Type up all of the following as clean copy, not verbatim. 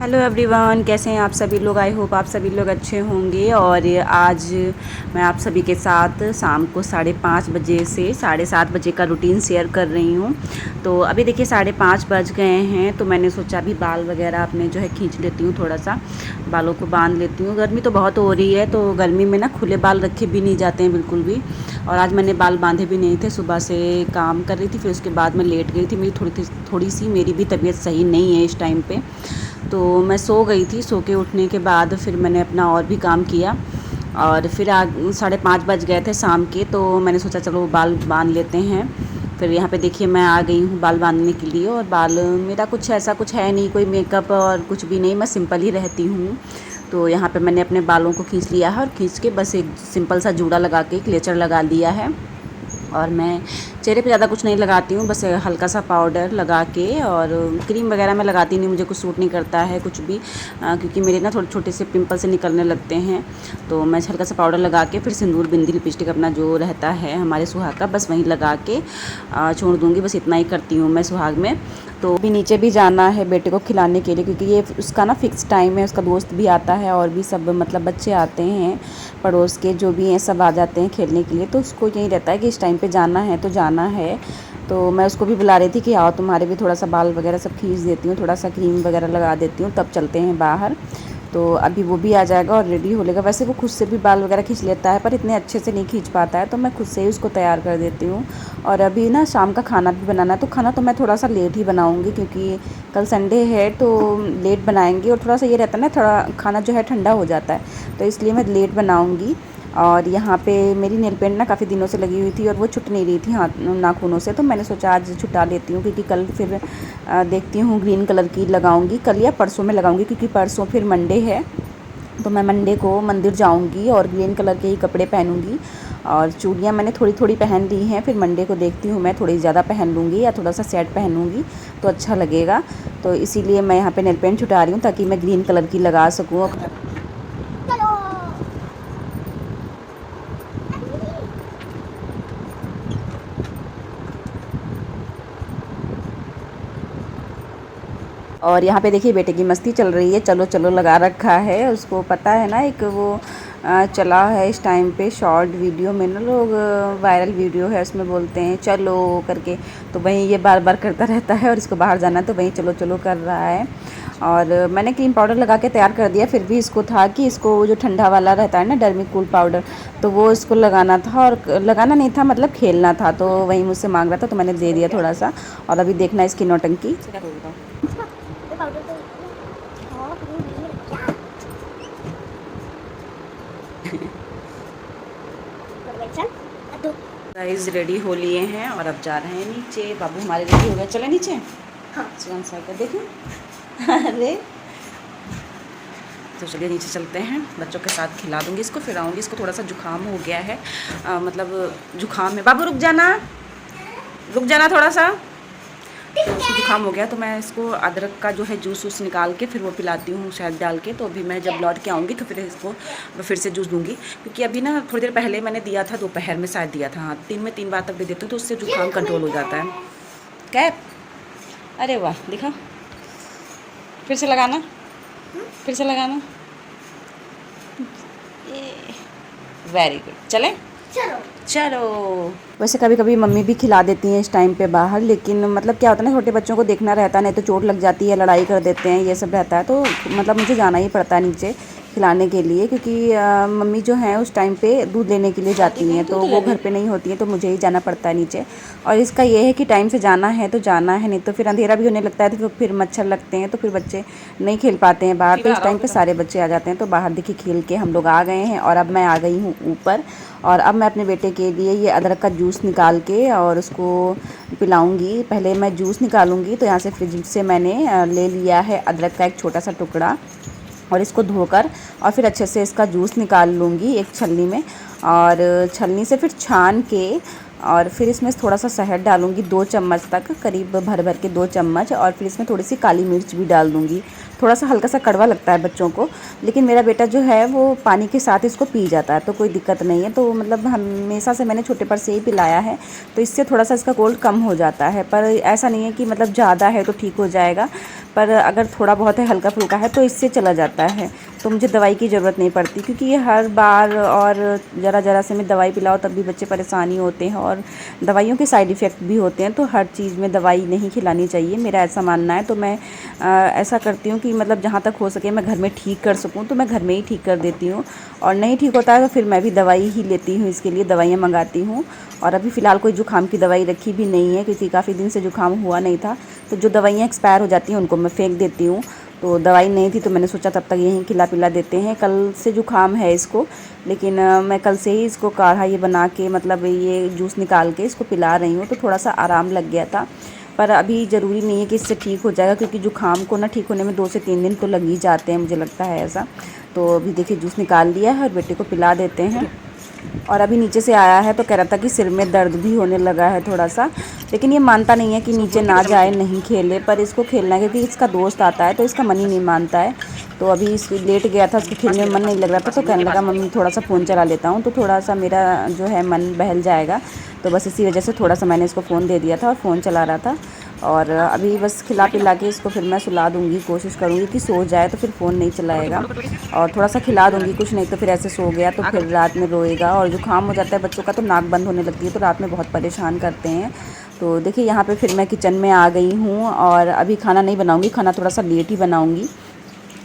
Hello everyone, कैसे हैं आप सभी लोग। आई होप आप सभी लोग अच्छे होंगे। और आज मैं आप सभी के साथ शाम को 5:30 बजे से 7:30 बजे का रूटीन शेयर कर रही हूँ। तो अभी देखिए 5:30 बज गए हैं, तो मैंने सोचा अभी बाल वगैरह अपने जो है खींच लेती हूँ, थोड़ा सा बालों को बांध लेती हूँ। गर्मी तो बहुत हो रही है, तो गर्मी में ना खुले बाल रखे भी नहीं जाते हैं बिल्कुल भी। और आज मैंने बाल बांधे भी नहीं थे, सुबह से काम कर रही थी, फिर उसके बाद मैं लेट गई थी। मेरी थोड़ी सी मेरी भी तबीयत सही नहीं है इस टाइम पे, तो मैं सो गई थी। सो के उठने के बाद फिर मैंने अपना और भी काम किया, और फिर 5:30 बज गए थे शाम के, तो मैंने सोचा चलो बाल बांध लेते हैं। फिर यहाँ पे देखिए मैं आ गई हूँ बाल बांधने के लिए। और बाल मेरा कुछ ऐसा कुछ है नहीं, कोई मेकअप और कुछ भी नहीं, मैं सिंपल ही रहती हूँ। तो यहाँ पे मैंने अपने बालों को खींच लिया है, और खींच के बस एक सिंपल सा जूड़ा लगा के क्लेचर लगा लिया है। और मैं चेहरे पे ज़्यादा कुछ नहीं लगाती हूँ, बस हल्का सा पाउडर लगा के, और क्रीम वगैरह मैं लगाती नहीं, मुझे कुछ सूट नहीं करता है कुछ भी, क्योंकि मेरे ना थोड़े छोटे से पिंपल से निकलने लगते हैं। तो मैं हल्का सा पाउडर लगा के फिर सिंदूर, बिंदी, लिपस्टिक अपना जो रहता है हमारे सुहाग का, बस वहीं लगा के छोड़ दूँगी। बस इतना ही करती हूँ मैं सुहाग में। तो अभी नीचे भी जाना है बेटे को खिलाने के लिए, क्योंकि ये उसका ना फिक्स टाइम है। उसका दोस्त भी आता है, और भी सब मतलब बच्चे आते हैं, पड़ोस के जो भी हैं सब आ जाते हैं खेलने के लिए। तो उसको यही रहता है कि इस टाइम पे जाना है तो जाना है। तो मैं उसको भी बुला रही थी कि आओ तुम्हारे भी थोड़ा सा बाल वगैरह सब खींच देती हूँ, थोड़ा सा क्रीम वगैरह लगा देती हूँ, तब चलते हैं बाहर। तो अभी वो भी आ जाएगा और रेडी हो लेगा। वैसे वो खुद से भी बाल वगैरह खींच लेता है, पर इतने अच्छे से नहीं खींच पाता है, तो मैं खुद से ही उसको तैयार कर देती हूँ। और अभी ना शाम का खाना भी बनाना है, तो खाना तो मैं थोड़ा सा लेट ही बनाऊँगी, क्योंकि कल संडे है तो लेट बनाएंगे। और थोड़ा सा ये रहता है ना, थोड़ा खाना जो है ठंडा हो जाता है, तो इसलिए मैं लेट बनाऊँगी। और यहाँ पे मेरी नेल पेंट ना काफ़ी दिनों से लगी हुई थी, और वो छूट नहीं रही थी हाथ नाखूनों से, तो मैंने सोचा आज छुटा लेती हूँ, क्योंकि कल फिर देखती हूँ ग्रीन कलर की लगाऊंगी, कल या परसों में लगाऊंगी, क्योंकि परसों फिर मंडे है। तो मैं मंडे को मंदिर जाऊंगी और ग्रीन कलर के ही कपड़े पहनूंगी। और चूड़ियाँ मैंने थोड़ी थोड़ी पहन ली हैं, फिर मंडे को देखती हूँ मैं थोड़ी ज़्यादा पहन लूँगी, या थोड़ा सा सेट पहनूँगी तो अच्छा लगेगा। तो इसीलिए मैं यहाँ पे नेल पेंट छुटा रही हूँ, ताकि मैं ग्रीन कलर की लगा सकूँ। और यहाँ पे देखिए बेटे की मस्ती चल रही है, चलो चलो लगा रखा है। उसको पता है ना, एक वो चला है इस टाइम पे शॉर्ट वीडियो में ना, लोग वायरल वीडियो है उसमें बोलते हैं चलो करके, तो वहीं ये बार बार करता रहता है। और इसको बाहर जाना है तो वहीं चलो चलो कर रहा है। और मैंने क्रीम पाउडर लगा के तैयार कर दिया, फिर भी इसको था कि इसको जो ठंडा वाला रहता है ना, डर्मीकूल पाउडर, तो वो इसको लगाना था। और लगाना नहीं था, मतलब खेलना था, तो वहीं मुझसे मांग रहा था, तो मैंने दे दिया थोड़ा सा। और अभी देखना इसकी नौटंकी। गाइस रेडी हो लिए हैं और अब जा रहे हैं नीचे। बाबू हमारे रेडी हो गए, चले नीचे। हाँ साइकिल देखो। अरे तो चलिए नीचे चलते हैं, बच्चों के साथ खिला दूंगी इसको, फिर आऊँगी। इसको थोड़ा सा जुकाम हो गया है, मतलब जुकाम है। बाबू रुक जाना थोड़ा सा। तो उसको जुकाम हो गया, तो मैं इसको अदरक का जो है जूस निकाल के फिर वो पिलाती हूँ शहद डाल के। तो अभी मैं जब लौट के आऊँगी तो फिर इसको फिर से जूस दूँगी, क्योंकि अभी ना थोड़ी देर पहले मैंने दिया था, दोपहर में शायद दिया था। हाँ, दिन में 3 बार तक दे देती हूँ, तो उससे जुकाम कंट्रोल हो जाता है। कैप, अरे वाह, दिखा, फिर से लगाना, फिर से लगाना। वेरी गुड, चले चलो। वैसे कभी कभी मम्मी भी खिला देती हैं इस टाइम पे बाहर, लेकिन मतलब क्या होता है ना, छोटे बच्चों को देखना रहता है, नहीं तो चोट लग जाती है, लड़ाई कर देते हैं, ये सब रहता है। तो मतलब मुझे जाना ही पड़ता है नीचे खिलाने के लिए, क्योंकि मम्मी जो है उस टाइम पे दूध लेने के लिए जाती हैं, तो वो घर पे नहीं होती हैं, तो मुझे ही जाना पड़ता है नीचे। और इसका ये है कि टाइम से जाना है तो जाना है, नहीं तो फिर अंधेरा भी होने लगता है, तो फिर मच्छर लगते हैं, तो फिर बच्चे नहीं खेल पाते हैं बाहर। तो इस टाइम पे सारे बच्चे आ जाते हैं, तो बाहर देखिए खेल के हम लोग आ गए हैं। और अब मैं आ गई हूँ ऊपर, और अब मैं अपने बेटे के लिए ये अदरक का जूस निकाल के और उसको पिलाऊंगी। पहले मैं जूस निकालूंगी, तो यहाँ से फ्रिज से मैंने ले लिया है अदरक का एक छोटा सा टुकड़ा, और इसको धोकर और फिर अच्छे से इसका जूस निकाल लूँगी एक छलनी में। और छलनी से फिर छान के, और फिर इसमें थोड़ा सा शहद डालूँगी, 2 चम्मच तक, करीब भर भर के 2 चम्मच। और फिर इसमें थोड़ी सी काली मिर्च भी डाल दूँगी। थोड़ा सा हल्का सा कड़वा लगता है बच्चों को, लेकिन मेरा बेटा जो है वो पानी के साथ इसको पी जाता है, तो कोई दिक्कत नहीं है। तो मतलब हमेशा से मैंने छोटे पर से ही पिलाया है, तो इससे थोड़ा सा इसका कोल्ड कम हो जाता है। पर ऐसा नहीं है कि मतलब ज़्यादा है तो ठीक हो जाएगा, पर अगर थोड़ा बहुत है हल्का फुल्का है तो इससे चला जाता है, तो मुझे दवाई की ज़रूरत नहीं पड़ती, क्योंकि ये हर बार और ज़रा ज़रा से मैं दवाई पिलाओ तब भी बच्चे परेशानी होते हैं और दवाइयों के साइड इफ़ेक्ट भी होते हैं। तो हर चीज़ में दवाई नहीं खिलानी चाहिए, मेरा ऐसा मानना है। तो मैं ऐसा करती हूँ कि मतलब जहाँ तक हो सके मैं घर में ठीक कर सकूँ तो मैं घर में ही ठीक कर देती हूँ, और नहीं ठीक होता है तो फिर मैं भी दवाई ही लेती हूँ, इसके लिए दवाइयाँ मंगाती हूँ। और अभी फ़िलहाल कोई जुकाम की दवाई रखी भी नहीं है, क्योंकि काफ़ी दिन से जुकाम हुआ नहीं था। तो जो दवाइयाँ एक्सपायर हो जाती हैं उनको मैं फेंक देती हूँ। तो दवाई नहीं थी तो मैंने सोचा तब तक यहीं खिला पिला देते हैं। कल से जुकाम है इसको, लेकिन मैं कल से ही इसको काढ़ा ये बना के, मतलब ये जूस निकाल के इसको पिला रही हूँ, तो थोड़ा सा आराम लग गया था। पर अभी ज़रूरी नहीं है कि इससे ठीक हो जाएगा, क्योंकि जुकाम को ना ठीक होने में 2 से 3 दिन तो लग ही जाते हैं, मुझे लगता है ऐसा। तो अभी देखिए जूस निकाल लिया है और बेटे को पिला देते हैं। और अभी नीचे से आया है तो कह रहा था कि सिर में दर्द भी होने लगा है थोड़ा सा, लेकिन ये मानता नहीं है कि नीचे ना जाए, नहीं खेले, पर इसको खेलना है क्योंकि इसका दोस्त आता है तो इसका मन ही नहीं मानता है। तो अभी इस लेट गया था, उसके खेलने में मन नहीं लग रहा था, तो कहने लगा मम्मी थोड़ा सा फ़ोन चला लेता हूँ, तो थोड़ा सा मेरा जो है मन बहल जाएगा। तो बस इसी वजह से थोड़ा सा मैंने इसको फ़ोन दे दिया था और फ़ोन चला रहा था। और अभी बस खिला पिला के इसको फिर मैं सुला दूँगी, कोशिश करूँगी कि सो जाए तो फिर फ़ोन नहीं चलाएगा, और थोड़ा सा खिला दूँगी कुछ, नहीं तो फिर ऐसे सो गया तो फिर रात में रोएगा। और जुकाम हो जाता है बच्चों का तो नाक बंद होने लगती है, तो रात में बहुत परेशान करते हैं। तो देखिए यहाँ पे फिर मैं किचन में आ गई हूँ और अभी खाना नहीं बनाऊँगी, खाना थोड़ा सा लेट ही बनाऊँगी।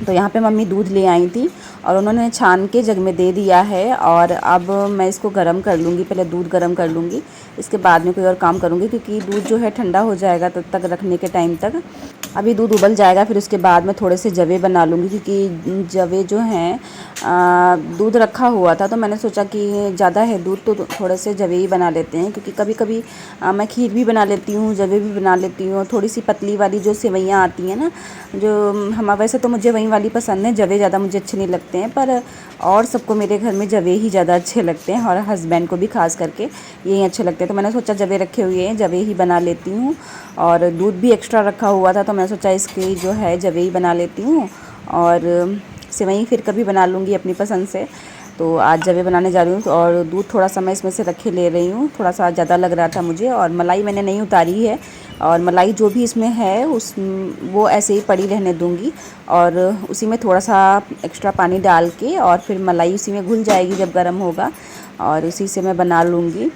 तो यहाँ पे मम्मी दूध ले आई थी और उन्होंने छान के जग में दे दिया है, और अब मैं इसको गर्म कर लूँगी। पहले दूध गर्म कर लूँगी, इसके बाद में कोई और काम करूँगी, क्योंकि दूध जो है ठंडा हो जाएगा तब तक रखने के टाइम तक। अभी दूध उबल जाएगा, फिर उसके बाद में थोड़े से जवे बना लूँगी, क्योंकि जवे जो हैं दूध रखा हुआ था तो मैंने सोचा कि ज़्यादा है दूध तो थोड़े से जवे ही बना लेते हैं, क्योंकि कभी कभी मैं खीर भी बना लेती हूँ, जवे भी बना लेती हूँ। थोड़ी सी पतली वाली जो सेवइयाँ आती हैं ना, जो हम वैसे तो मुझे वही वाली पसंद है, जवे ज़्यादा मुझे अच्छे नहीं लगते हैं, पर और सबको मेरे घर में जवे ही ज़्यादा अच्छे लगते हैं, और हस्बैंड को भी खास करके यही अच्छे लगते हैं। तो मैंने सोचा जवे रखे हुए हैं, जवे ही बना लेती हूँ। और दूध भी एक्स्ट्रा रखा हुआ था तो मैंने सोचा इसकी जो है जवे ही बना लेती हूँ, और सेवई फिर कभी बना लूँगी अपनी पसंद से। तो आज जवे बनाने जा रही हूँ, और दूध थोड़ा सा मैं इसमें से रखे ले रही हूँ, थोड़ा सा ज़्यादा लग रहा था मुझे। और मलाई मैंने नहीं उतारी है, और मलाई जो भी इसमें है वो ऐसे ही पड़ी रहने दूँगी, और उसी में थोड़ा सा एक्स्ट्रा पानी डाल के, और फिर मलाई उसी में घुल जाएगी जब गर्म होगा, और उसी से मैं बना लूँगी।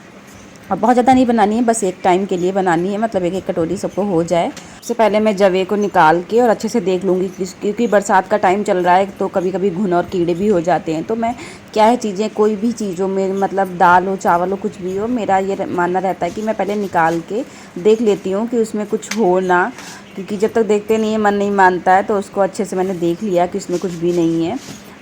और बहुत ज़्यादा नहीं बनानी है, बस एक टाइम के लिए बनानी है, मतलब एक एक कटोरी सबको हो जाए। सबसे पहले मैं जवे को निकाल के और अच्छे से देख लूँगी, क्योंकि बरसात का टाइम चल रहा है तो कभी कभी घुन और कीड़े भी हो जाते हैं। तो मैं क्या है चीज़ें, कोई भी चीज़ों में, मतलब दाल हो चावल हो कुछ भी हो, मेरा ये मानना रहता है कि मैं पहले निकाल के देख लेती हूँ कि उसमें कुछ हो ना, क्योंकि जब तक देखते नहीं है मन नहीं मानता है। तो उसको अच्छे से मैंने देख लिया कि उसमें कुछ भी नहीं है,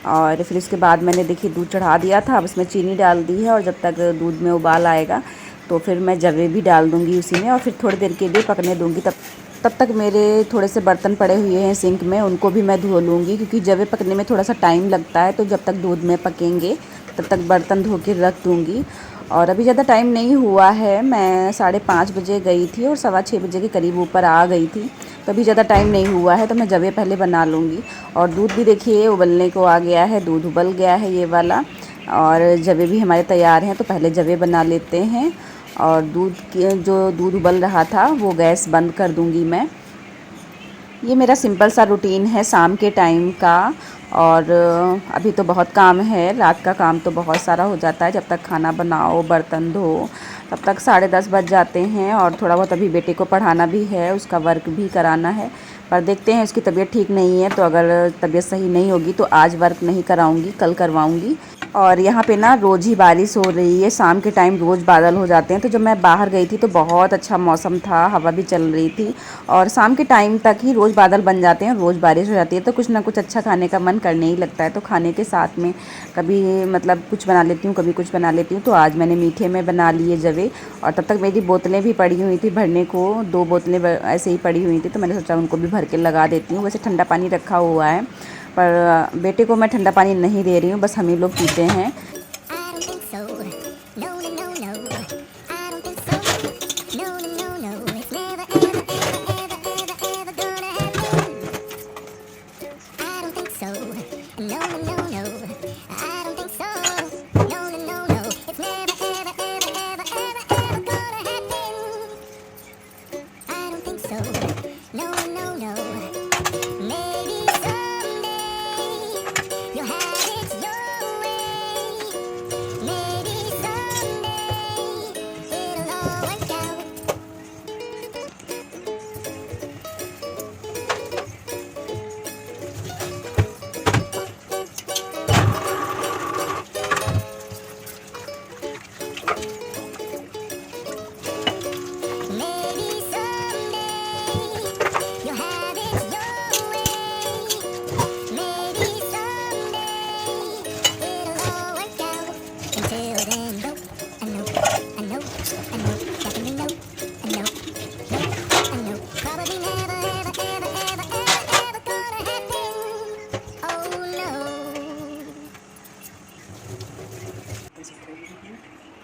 और फिर उसके बाद मैंने देखिए दूध चढ़ा दिया था, अब इसमें चीनी डाल दी है, और जब तक दूध में उबाल आएगा तो फिर मैं जवे भी डाल दूँगी उसी में, और फिर थोड़ी देर के लिए पकने दूँगी। तब तक मेरे थोड़े से बर्तन पड़े हुए हैं सिंक में, उनको भी मैं धो लूँगी, क्योंकि जवे पकने में थोड़ा सा टाइम लगता है, तो जब तक दूध में पकेंगे तब तक बर्तन धो के रख दूँगी। और अभी ज़्यादा टाइम नहीं हुआ है, मैं 5:30 बजे गई थी और 6:15 बजे के करीब ऊपर आ गई थी, तो अभी ज़्यादा टाइम नहीं हुआ है, तो मैं जवे पहले बना लूँगी। और दूध भी देखिए उबलने को आ गया है, दूध उबल गया है ये वाला, और जवे भी हमारे तैयार हैं। तो पहले जवे बना लेते हैं, और जो दूध उबल रहा था वो गैस बंद कर दूँगी मैं। ये मेरा सिंपल सा रूटीन है शाम के टाइम का। और अभी तो बहुत काम है, रात का काम तो बहुत सारा हो जाता है, जब तक खाना बनाओ बर्तन धो तब तक 10:30 बज जाते हैं। और थोड़ा बहुत अभी बेटे को पढ़ाना भी है, उसका वर्क भी कराना है, पर देखते हैं उसकी तबीयत ठीक नहीं है, तो अगर तबीयत सही नहीं होगी तो आज वर्क नहीं कराऊंगी, कल करवाऊंगी। और यहाँ पे ना रोज़ ही बारिश हो रही है, शाम के टाइम रोज़ बादल हो जाते हैं। तो जब मैं बाहर गई थी तो बहुत अच्छा मौसम था, हवा भी चल रही थी, और शाम के टाइम तक ही रोज़ बादल बन जाते हैं, रोज़ बारिश हो जाती है, तो कुछ ना कुछ अच्छा खाने का मन करने ही लगता है। तो खाने के साथ में कभी मतलब कुछ बना लेती हूँ, कभी कुछ बना लेती हूँ। तो आज मैंने मीठे में बना लिए जवे, और तब तक मेरी बोतलें भी पड़ी हुई थी भरने को, 2 बोतलें ऐसे ही पड़ी हुई थी, तो मैंने सोचा उनको भी भर के लगा देती हूँ। वैसे ठंडा पानी रखा हुआ है, पर बेटे को मैं ठंडा पानी नहीं दे रही हूँ, बस हम ही लोग पीते हैं।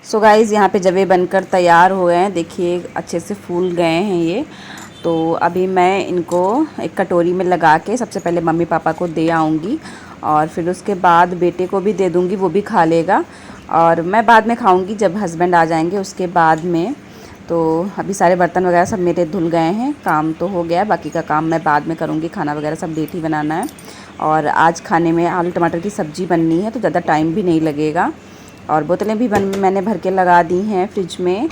सो गाइज़ यहाँ पे जवे बनकर तैयार हो गए हैं, देखिए अच्छे से फूल गए हैं ये। तो अभी मैं इनको एक कटोरी में लगा के सबसे पहले मम्मी पापा को दे आऊँगी और फिर उसके बाद बेटे को भी दे दूँगी, वो भी खा लेगा। और मैं बाद में खाऊँगी जब हस्बैंड आ जाएंगे उसके बाद में। तो अभी सारे बर्तन वगैरह सब मेरे धुल गए हैं, काम तो हो गया, बाकी का काम मैं बाद में करूँगी। खाना वगैरह सब लेट ही बनाना है और आज खाने में आलू टमाटर की सब्ज़ी बननी है तो ज़्यादा टाइम भी नहीं लगेगा। और बोतलें भी मैंने भर के लगा दी हैं फ्रिज में।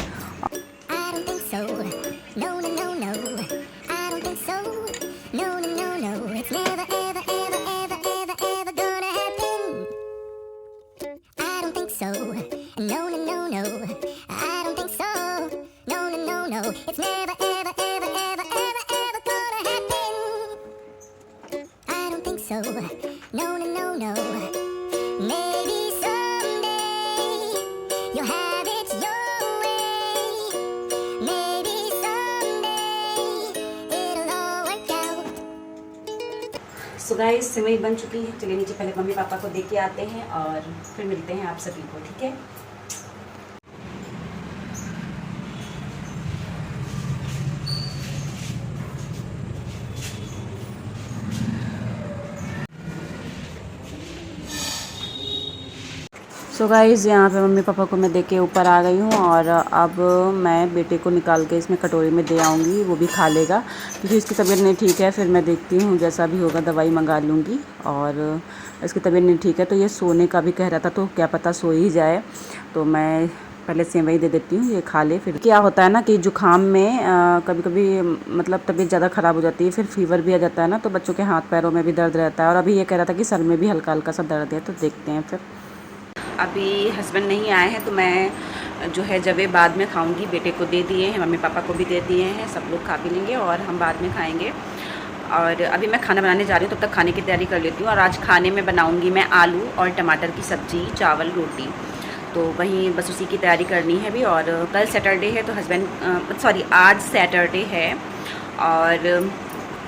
सो गाइस सिवई बन चुकी है, चलिए नीचे पहले मम्मी पापा को दे के आते हैं और फिर मिलते हैं आप सभी को, ठीक है। सो गाइज़ यहाँ पे मम्मी पापा को मैं दे के ऊपर आ गई हूँ और अब मैं बेटे को निकाल के इसमें कटोरी में दे आऊँगी, वो भी खा लेगा क्योंकि इसकी तबीयत नहीं ठीक है। फिर मैं देखती हूँ जैसा भी होगा दवाई मंगा लूँगी। और इसकी तबीयत नहीं ठीक है तो ये सोने का भी कह रहा था, तो क्या पता सो ही जाए, तो मैं पहले सेवई दे देती हूँ, ये खा ले। फिर क्या होता है ना कि जुकाम में कभी कभी मतलब तबीयत ज़्यादा ख़राब हो जाती है, फिर फीवर भी आ जाता है ना, तो बच्चों के हाथ पैरों में भी दर्द रहता है। और अभी ये कह रहा था कि सर में भी हल्का हल्का सा दर्द है, तो देखते हैं। फिर अभी हस्बैंड नहीं आए हैं तो मैं जो है जवे बाद में खाऊंगी, बेटे को दे दिए हैं, मम्मी पापा को भी दे दिए हैं, सब लोग खा पी लेंगे और हम बाद में खाएंगे। और अभी मैं खाना बनाने जा रही हूँ, तब तक खाने की तैयारी कर लेती हूँ। और आज खाने में बनाऊंगी मैं आलू और टमाटर की सब्ज़ी, चावल, रोटी, तो वहीं बस उसी की तैयारी करनी है अभी। और कल सैटरडे है तो आज सैटरडे है और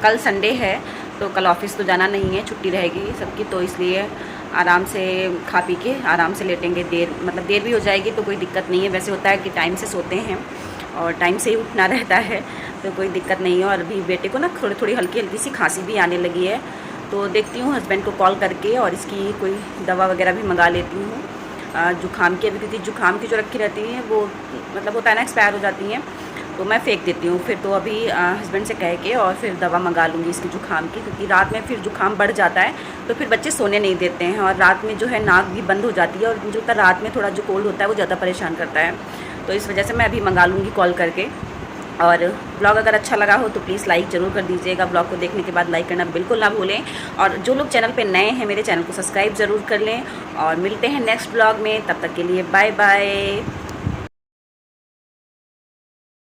कल संडे है, तो कल ऑफिस तो जाना नहीं है, छुट्टी रहेगी सबकी, तो इसलिए आराम से खा पी के आराम से लेटेंगे। देर भी हो जाएगी तो कोई दिक्कत नहीं है। वैसे होता है कि टाइम से सोते हैं और टाइम से ही उठना रहता है, तो कोई दिक्कत नहीं है। और अभी बेटे को ना थोड़ी थोड़ी हल्की हल्की सी खांसी भी आने लगी है, तो देखती हूँ हस्बैंड को कॉल करके और इसकी कोई दवा वगैरह भी मंगा लेती हूँ जुकाम की। अभी क्योंकि जुकाम की जो रखी रहती हैं वो मतलब होता है ना एक्सपायर हो जाती हैं, तो मैं फेंक देती हूँ। फिर तो अभी हस्बैंड से कह के और फिर दवा मंगा लूँगी इसकी जुकाम की, क्योंकि रात में फिर जुकाम बढ़ जाता है तो फिर बच्चे सोने नहीं देते हैं और रात में जो है नाक भी बंद हो जाती है और जो रात में थोड़ा जो कोल्ड होता है वो ज़्यादा परेशान करता है। तो इस वजह से मैं अभी मंगा लूँगी कॉल करके। और ब्लॉग अगर अच्छा लगा हो तो प्लीज़ लाइक ज़रूर कर दीजिएगा। ब्लॉग को देखने के बाद लाइक करना बिल्कुल ना भूलें। और जो लोग चैनल पे नए हैं मेरे चैनल को सब्सक्राइब ज़रूर कर लें। और मिलते हैं नेक्स्ट ब्लॉग में, तब तक के लिए बाय बाय।